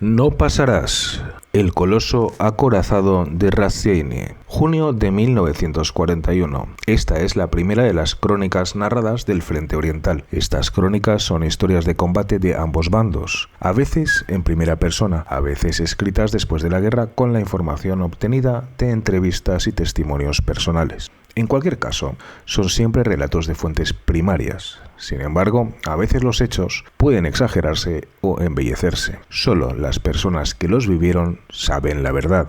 No pasarás. El coloso acorazado de Razieni. Junio de 1941. Esta es la primera de las crónicas narradas del Frente Oriental. Estas crónicas son historias de combate de ambos bandos, a veces en primera persona, a veces escritas después de la guerra con la información obtenida de entrevistas y testimonios personales. En cualquier caso, son siempre relatos de fuentes primarias. Sin embargo, a veces los hechos pueden exagerarse o embellecerse. Solo las personas que los vivieron saben la verdad.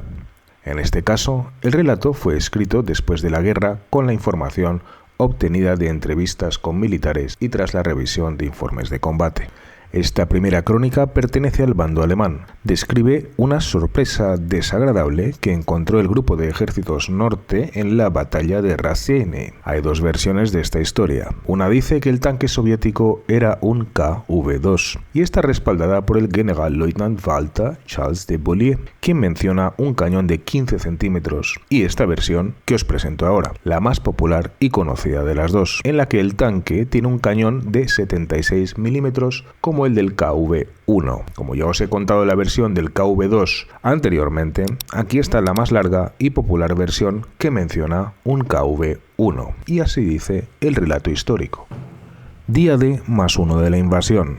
En este caso, el relato fue escrito después de la guerra con la información obtenida de entrevistas con militares y tras la revisión de informes de combate. Esta primera crónica pertenece al bando alemán. Describe una sorpresa desagradable que encontró el grupo de ejércitos norte en la batalla de Razieni. Hay dos versiones de esta historia. Una dice que el tanque soviético era un KV-2 y está respaldada por el Generalleutnant Walter Charles de Beaulieu, quien menciona un cañón de 15 centímetros, y esta versión que os presento ahora, la más popular y conocida de las dos, en la que el tanque tiene un cañón de 76 milímetros como el del KV-1. Como ya os he contado la versión del KV-2 anteriormente, aquí está la más larga y popular versión que menciona un KV-1, y así dice el relato histórico. Día D +1 de la invasión.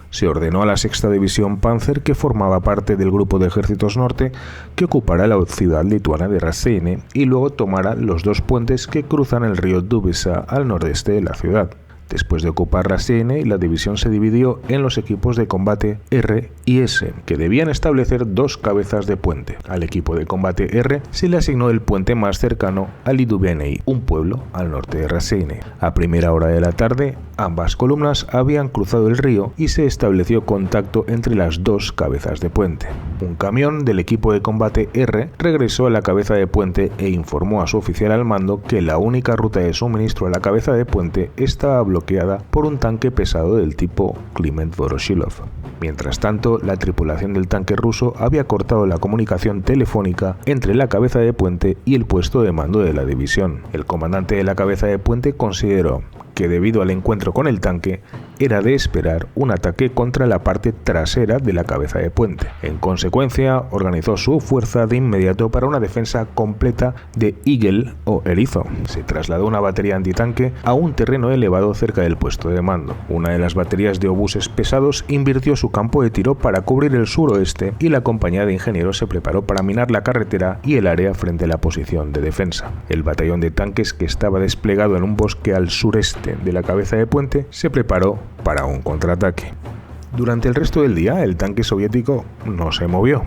Se ordenó a la 6ª División Panzer, que formaba parte del grupo de ejércitos norte, que ocupara la ciudad lituana de Razieni y luego tomara los dos puentes que cruzan el río Dubisa al nordeste de la ciudad. Después de ocupar Razieni, la división se dividió en los equipos de combate R y S, que debían establecer dos cabezas de puente. Al equipo de combate R se le asignó el puente más cercano a Liduvenei, un pueblo al norte de Razieni. A primera hora de la tarde, ambas columnas habían cruzado el río y se estableció contacto entre las dos cabezas de puente. Un camión del equipo de combate R regresó a la cabeza de puente e informó a su oficial al mando que la única ruta de suministro a la cabeza de puente estaba bloqueada por un tanque pesado del tipo Kliment Voroshilov. Mientras tanto, la tripulación del tanque ruso había cortado la comunicación telefónica entre la cabeza de puente y el puesto de mando de la división. El comandante de la cabeza de puente consideró que debido al encuentro con el tanque era de esperar un ataque contra la parte trasera de la cabeza de puente. En consecuencia, organizó su fuerza de inmediato para una defensa completa de Igel o Erizo. Se trasladó una batería antitanque a un terreno elevado cerca del puesto de mando. Una de las baterías de obuses pesados invirtió su campo de tiro para cubrir el suroeste y la compañía de ingenieros se preparó para minar la carretera y el área frente a la posición de defensa. El batallón de tanques, que estaba desplegado en un bosque al sureste de la cabeza de puente, se preparó para un contraataque. Durante el resto del día, el tanque soviético no se movió.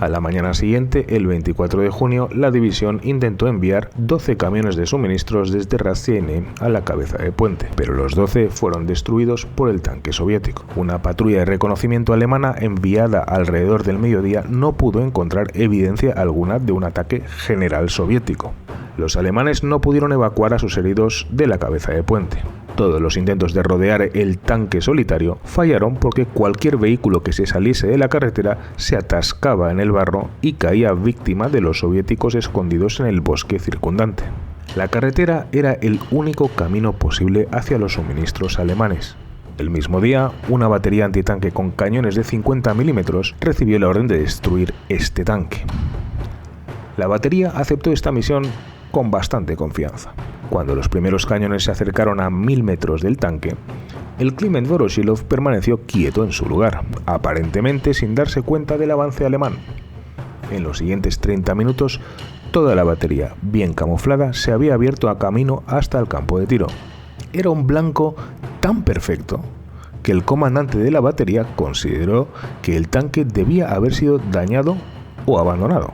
A la mañana siguiente, el 24 de junio, la división intentó enviar 12 camiones de suministros desde Razieni a la cabeza de puente, pero los 12 fueron destruidos por el tanque soviético. Una patrulla de reconocimiento alemana enviada alrededor del mediodía no pudo encontrar evidencia alguna de un ataque general soviético. Los alemanes no pudieron evacuar a sus heridos de la cabeza de puente. Todos los intentos de rodear el tanque solitario fallaron porque cualquier vehículo que se saliese de la carretera se atascaba en el barro y caía víctima de los soviéticos escondidos en el bosque circundante. La carretera era el único camino posible hacia los suministros alemanes. El mismo día, una batería antitanque con cañones de 50 milímetros recibió la orden de destruir este tanque. La batería aceptó esta misión con bastante confianza. Cuando los primeros cañones se acercaron a 1000 metros del tanque, el Kliment Voroshilov permaneció quieto en su lugar, aparentemente sin darse cuenta del avance alemán. En los siguientes 30 minutos, toda la batería, bien camuflada, se había abierto a camino hasta el campo de tiro. Era un blanco tan perfecto que el comandante de la batería consideró que el tanque debía haber sido dañado o abandonado.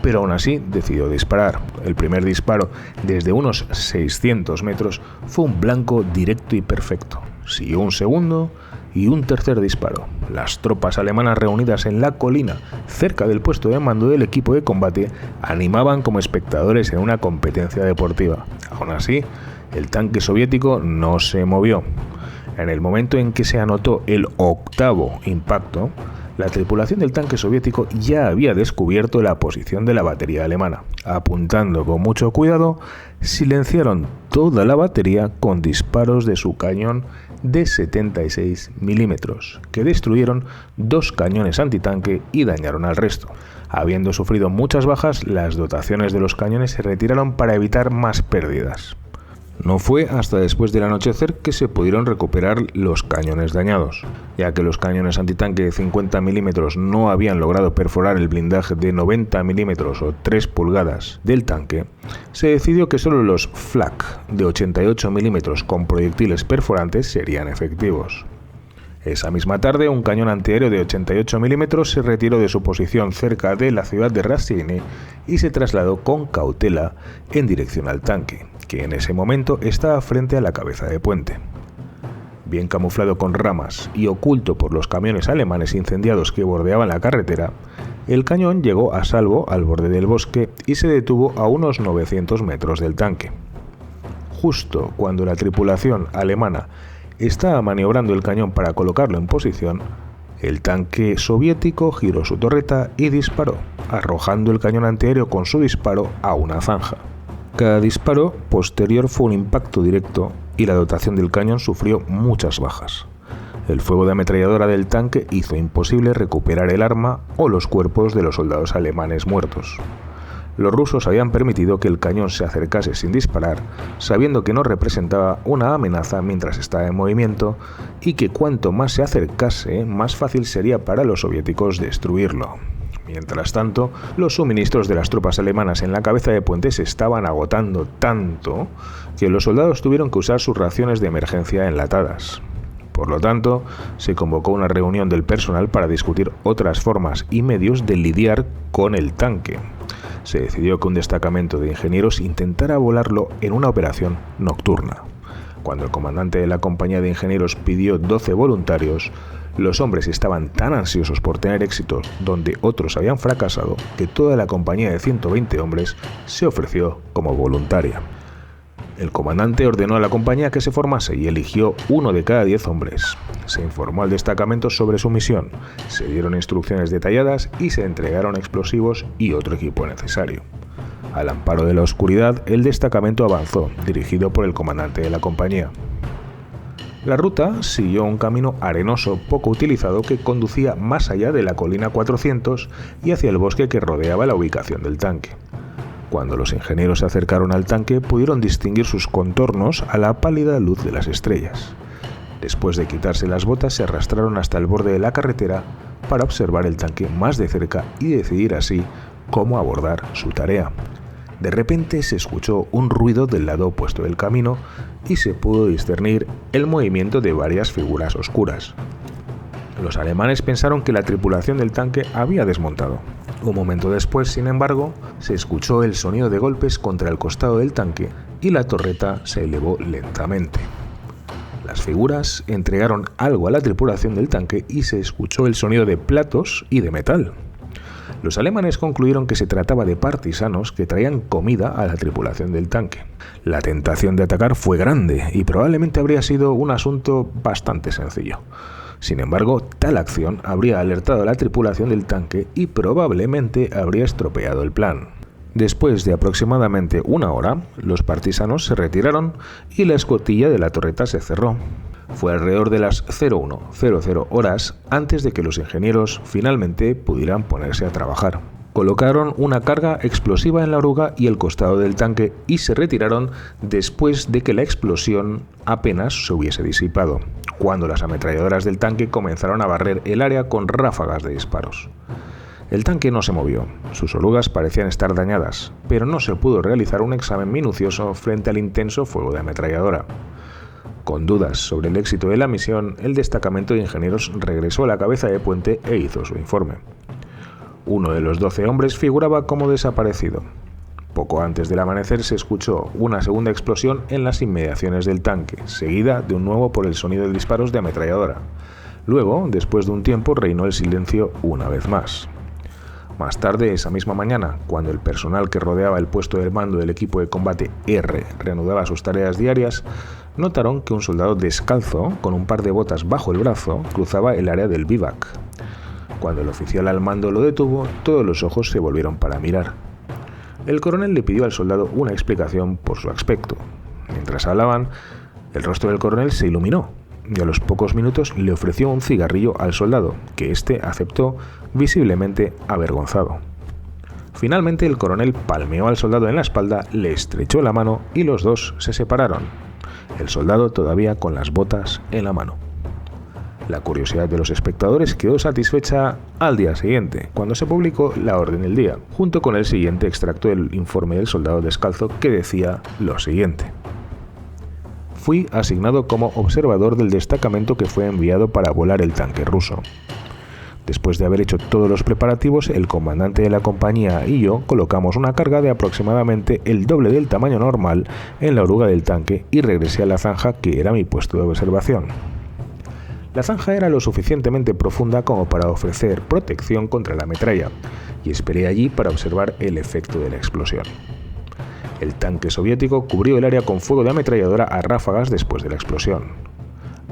Pero aún así decidió disparar. El primer disparo, desde unos 600 metros, fue un blanco directo y perfecto. Siguió un segundo y un tercer disparo. Las tropas alemanas reunidas en la colina, cerca del puesto de mando del equipo de combate, animaban como espectadores en una competencia deportiva. Aún así, el tanque soviético no se movió. En el momento en que se anotó el 8º impacto, la tripulación del tanque soviético ya había descubierto la posición de la batería alemana. Apuntando con mucho cuidado, silenciaron toda la batería con disparos de su cañón de 76 milímetros, que destruyeron 2 cañones antitanque y dañaron al resto. Habiendo sufrido muchas bajas, las dotaciones de los cañones se retiraron para evitar más pérdidas. No fue hasta después del anochecer que se pudieron recuperar los cañones dañados, ya que los cañones antitanque de 50 milímetros no habían logrado perforar el blindaje de 90 milímetros o 3 pulgadas del tanque. Se decidió que solo los flak de 88 milímetros con proyectiles perforantes serían efectivos. Esa misma tarde, un cañón antiaéreo de 88 milímetros se retiró de su posición cerca de la ciudad de Raseiniai y se trasladó con cautela en dirección al tanque, que en ese momento estaba frente a la cabeza de puente. Bien camuflado con ramas y oculto por los camiones alemanes incendiados que bordeaban la carretera, el cañón llegó a salvo al borde del bosque y se detuvo a unos 900 metros del tanque. Justo cuando la tripulación alemana estaba maniobrando el cañón para colocarlo en posición, el tanque soviético giró su torreta y disparó, arrojando el cañón antiaéreo con su disparo a una zanja. Cada disparo posterior fue un impacto directo y la dotación del cañón sufrió muchas bajas. El fuego de ametralladora del tanque hizo imposible recuperar el arma o los cuerpos de los soldados alemanes muertos. Los rusos habían permitido que el cañón se acercase sin disparar, sabiendo que no representaba una amenaza mientras estaba en movimiento y que cuanto más se acercase, más fácil sería para los soviéticos destruirlo. Mientras tanto, los suministros de las tropas alemanas en la cabeza de puente se estaban agotando tanto que los soldados tuvieron que usar sus raciones de emergencia enlatadas. Por lo tanto, se convocó una reunión del personal para discutir otras formas y medios de lidiar con el tanque. Se decidió que un destacamento de ingenieros intentara volarlo en una operación nocturna. Cuando el comandante de la compañía de ingenieros pidió 12 voluntarios, los hombres estaban tan ansiosos por tener éxitos donde otros habían fracasado que toda la compañía de 120 hombres se ofreció como voluntaria. El comandante ordenó a la compañía que se formase y eligió uno de cada 10 hombres. Se informó al destacamento sobre su misión, se dieron instrucciones detalladas y se entregaron explosivos y otro equipo necesario. Al amparo de la oscuridad, el destacamento avanzó, dirigido por el comandante de la compañía. La ruta siguió un camino arenoso poco utilizado que conducía más allá de la colina 400 y hacia el bosque que rodeaba la ubicación del tanque. Cuando los ingenieros se acercaron al tanque, pudieron distinguir sus contornos a la pálida luz de las estrellas. Después de quitarse las botas, se arrastraron hasta el borde de la carretera para observar el tanque más de cerca y decidir así cómo abordar su tarea. De repente se escuchó un ruido del lado opuesto del camino y se pudo discernir el movimiento de varias figuras oscuras. Los alemanes pensaron que la tripulación del tanque había desmontado. Un momento después, sin embargo, se escuchó el sonido de golpes contra el costado del tanque y la torreta se elevó lentamente. Las figuras entregaron algo a la tripulación del tanque y se escuchó el sonido de platos y de metal. Los alemanes concluyeron que se trataba de partisanos que traían comida a la tripulación del tanque. La tentación de atacar fue grande y probablemente habría sido un asunto bastante sencillo. Sin embargo, tal acción habría alertado a la tripulación del tanque y probablemente habría estropeado el plan. Después de aproximadamente una hora, los partisanos se retiraron y la escotilla de la torreta se cerró. Fue alrededor de las 01:00 horas antes de que los ingenieros finalmente pudieran ponerse a trabajar. Colocaron una carga explosiva en la oruga y el costado del tanque y se retiraron después de que la explosión apenas se hubiese disipado, cuando las ametralladoras del tanque comenzaron a barrer el área con ráfagas de disparos. El tanque no se movió, sus orugas parecían estar dañadas, pero no se pudo realizar un examen minucioso frente al intenso fuego de ametralladora. Con dudas sobre el éxito de la misión, el destacamento de ingenieros regresó a la cabeza de puente e hizo su informe. Uno de los 12 hombres figuraba como desaparecido. Poco antes del amanecer se escuchó una segunda explosión en las inmediaciones del tanque, seguida de un nuevo por el sonido de disparos de ametralladora. Luego, después de un tiempo, reinó el silencio una vez más. Más tarde, esa misma mañana, cuando el personal que rodeaba el puesto del mando del equipo de combate R reanudaba sus tareas diarias, notaron que un soldado descalzo, con un par de botas bajo el brazo, cruzaba el área del vivac. Cuando el oficial al mando lo detuvo, todos los ojos se volvieron para mirar. El coronel le pidió al soldado una explicación por su aspecto. Mientras hablaban, el rostro del coronel se iluminó. y a los pocos minutos le ofreció un cigarrillo al soldado, que éste aceptó, visiblemente avergonzado. Finalmente el coronel palmeó al soldado en la espalda, le estrechó la mano y los dos se separaron, el soldado todavía con las botas en la mano. La curiosidad de los espectadores quedó satisfecha al día siguiente, cuando se publicó la orden del día, junto con el siguiente extracto del informe del soldado descalzo que decía lo siguiente: fui asignado como observador del destacamento que fue enviado para volar el tanque ruso. Después de haber hecho todos los preparativos, el comandante de la compañía y yo colocamos una carga de aproximadamente el doble del tamaño normal en la oruga del tanque y regresé a la zanja que era mi puesto de observación. La zanja era lo suficientemente profunda como para ofrecer protección contra la metralla, y esperé allí para observar el efecto de la explosión. El tanque soviético cubrió el área con fuego de ametralladora a ráfagas después de la explosión.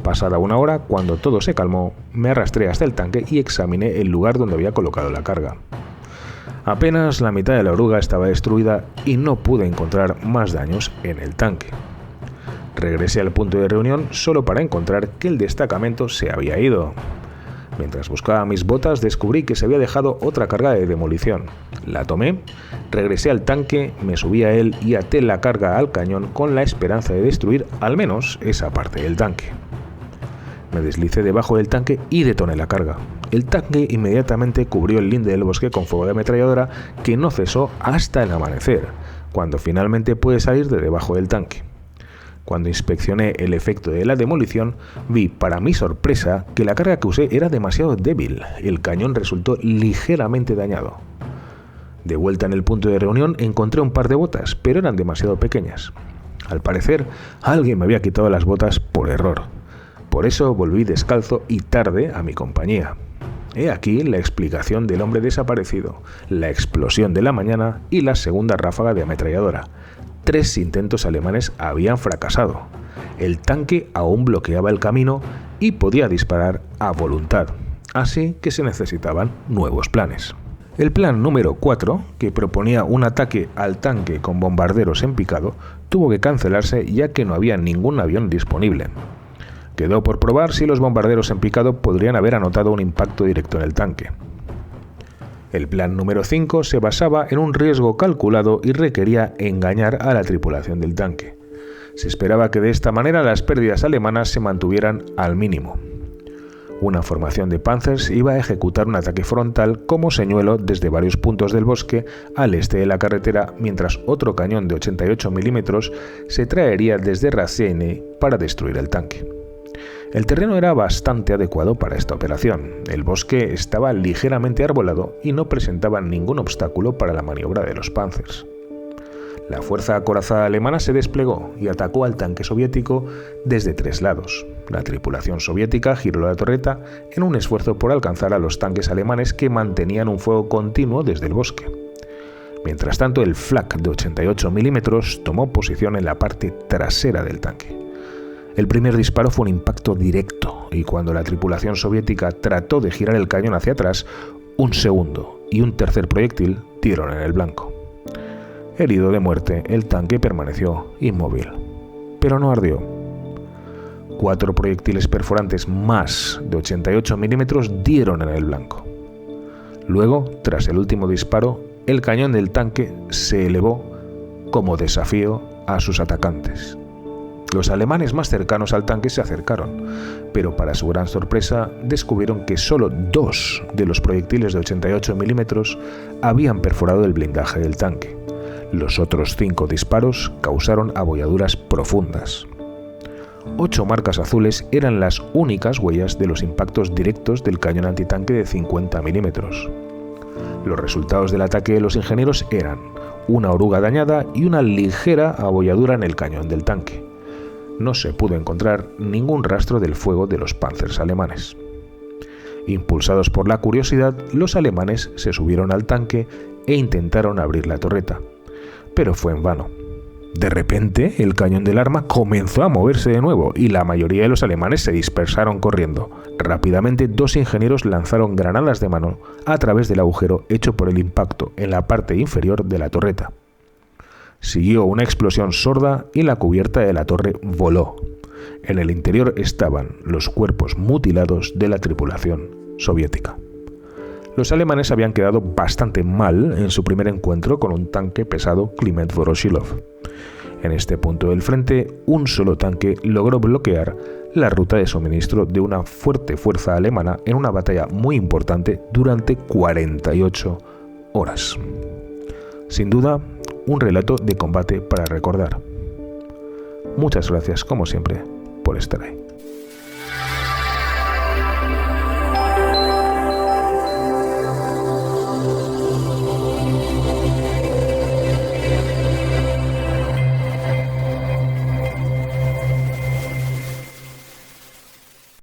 Pasada una hora, cuando todo se calmó, me arrastré hasta el tanque y examiné el lugar donde había colocado la carga. Apenas la mitad de la oruga estaba destruida y no pude encontrar más daños en el tanque. Regresé al punto de reunión solo para encontrar que el destacamento se había ido. Mientras buscaba mis botas, descubrí que se había dejado otra carga de demolición. La tomé, regresé al tanque, me subí a él y até la carga al cañón con la esperanza de destruir al menos esa parte del tanque. Me deslicé debajo del tanque y detoné la carga. El tanque inmediatamente cubrió el linde del bosque con fuego de ametralladora que no cesó hasta el amanecer, cuando finalmente pude salir de debajo del tanque. Cuando inspeccioné el efecto de la demolición, vi, para mi sorpresa, que la carga que usé era demasiado débil. El cañón resultó ligeramente dañado. De vuelta en el punto de reunión, encontré un par de botas, pero eran demasiado pequeñas. Al parecer, alguien me había quitado las botas por error. Por eso volví descalzo y tarde a mi compañía. He aquí la explicación del hombre desaparecido, la explosión de la mañana y la segunda ráfaga de ametralladora. 3 intentos alemanes habían fracasado. El tanque aún bloqueaba el camino y podía disparar a voluntad, así que se necesitaban nuevos planes. El plan número 4, que proponía un ataque al tanque con bombarderos en picado, tuvo que cancelarse ya que no había ningún avión disponible. Quedó por probar si los bombarderos en picado podrían haber anotado un impacto directo en el tanque. El plan número 5 se basaba en un riesgo calculado y requería engañar a la tripulación del tanque. Se esperaba que de esta manera las pérdidas alemanas se mantuvieran al mínimo. Una formación de Panzers iba a ejecutar un ataque frontal como señuelo desde varios puntos del bosque al este de la carretera, mientras otro cañón de 88 milímetros se traería desde Raseiniai para destruir el tanque. El terreno era bastante adecuado para esta operación. El bosque estaba ligeramente arbolado y no presentaba ningún obstáculo para la maniobra de los Panzers. La fuerza acorazada alemana se desplegó y atacó al tanque soviético desde 3 lados. La tripulación soviética giró la torreta en un esfuerzo por alcanzar a los tanques alemanes que mantenían un fuego continuo desde el bosque. Mientras tanto, el Flak de 88 milímetros tomó posición en la parte trasera del tanque. El primer disparo fue un impacto directo y cuando la tripulación soviética trató de girar el cañón hacia atrás, un segundo y un tercer proyectil dieron en el blanco. Herido de muerte, el tanque permaneció inmóvil, pero no ardió. 4 proyectiles perforantes más de 88 milímetros dieron en el blanco. Luego, tras el último disparo, el cañón del tanque se elevó como desafío a sus atacantes. Los alemanes más cercanos al tanque se acercaron, pero para su gran sorpresa descubrieron que solo 2 de los proyectiles de 88 milímetros habían perforado el blindaje del tanque. Los otros 5 disparos causaron abolladuras profundas. 8 marcas azules eran las únicas huellas de los impactos directos del cañón antitanque de 50 milímetros. Los resultados del ataque de los ingenieros eran una oruga dañada y una ligera abolladura en el cañón del tanque. No se pudo encontrar ningún rastro del fuego de los Panzers alemanes. Impulsados por la curiosidad, los alemanes se subieron al tanque e intentaron abrir la torreta, pero fue en vano. De repente, el cañón del arma comenzó a moverse de nuevo y la mayoría de los alemanes se dispersaron corriendo. Rápidamente, 2 ingenieros lanzaron granadas de mano a través del agujero hecho por el impacto en la parte inferior de la torreta. Siguió una explosión sorda y la cubierta de la torre voló. En el interior estaban los cuerpos mutilados de la tripulación soviética. Los alemanes habían quedado bastante mal en su primer encuentro con un tanque pesado Kliment Voroshilov. En este punto del frente, un solo tanque logró bloquear la ruta de suministro de una fuerte fuerza alemana en una batalla muy importante durante 48 horas. Sin duda, un relato de combate para recordar. Muchas gracias, como siempre, por estar ahí.